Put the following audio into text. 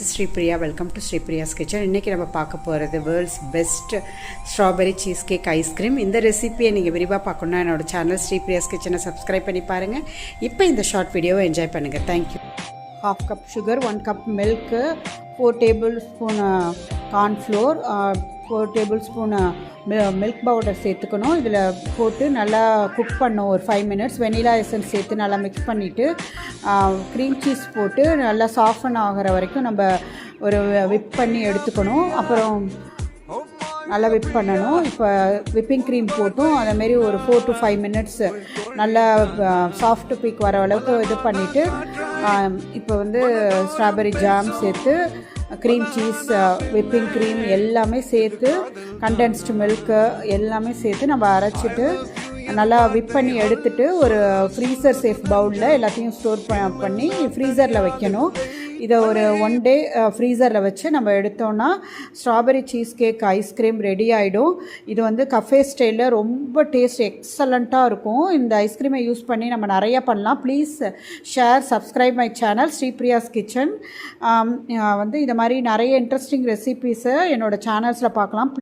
Sripriya, welcome to Sripriya's kitchen. இன்றைக்கி நம்ம பார்க்க போகிறது world's best strawberry cheese cake ice cream. இந்த ரெசிபியை நீங்கள் விரிவாக பார்க்கணுன்னா என்னோட சேனல் ஸ்ரீபிரியாஸ் கிச்சனை சப்ஸ்கிரைப் பண்ணி பாருங்கள். இப்போ இந்த ஷார்ட் வீடியோவை என்ஜாய் பண்ணுங்கள். Thank you. 1/2 cup sugar, 1 cup milk, 4 table spoon cornflour, 4 table spoon milk powder சேர்த்துக்கணும். இதில் போட்டு நல்லா குக் பண்ணணும் ஒரு 5 மினிட்ஸ். வெனிலா எசன்ஸ் சேர்த்து நல்லா மிக்ஸ் பண்ணிவிட்டு க்ரீம் சீஸ் போட்டு நல்லா சாஃபன் ஆகிற வரைக்கும் நம்ம ஒரு விப் பண்ணி எடுத்துக்கணும். அப்புறம் நல்லா விப் பண்ணணும். இப்போ விப்பிங் க்ரீம் போட்டும் அதேமாரி ஒரு 4 to 5 மினிட்ஸ் நல்லா சாஃப்ட் பீக் வர அளவுக்கு இது பண்ணிவிட்டு இப்போ வந்து ஸ்ட்ராபெரி ஜாம் சேர்த்து க்ரீம் சீஸ், விப்பிங் க்ரீம் எல்லாமே சேர்த்து கண்டென்ஸ்டு மில்க்கு எல்லாமே சேர்த்து நம்ம அரைச்சிட்டு நல்லா விப் பண்ணி எடுத்துகிட்டு ஒரு ஃப்ரீசர் சேஃப் பவுலில் எல்லாத்தையும் ஸ்டோர் பண்ணி ஃப்ரீசரில் வைக்கணும். இதை ஒரு 1 டே ஃப்ரீசரில் வச்சு நம்ம எடுத்தோன்னா strawberry cheese cake ice cream ready ஆகிடும். இது வந்து கஃபே ஸ்டைலில் ரொம்ப டேஸ்ட் எக்ஸலண்ட்டாக இருக்கும். இந்த ஐஸ்கிரீமை யூஸ் பண்ணி நம்ம நிறைய பண்ணலாம். Please share, subscribe my channel Sripriya's kitchen. வந்து இது மாதிரி நிறைய இன்ட்ரெஸ்டிங் ரெசிபீஸை என்னோடய சேனல்ஸில் பார்க்கலாம்.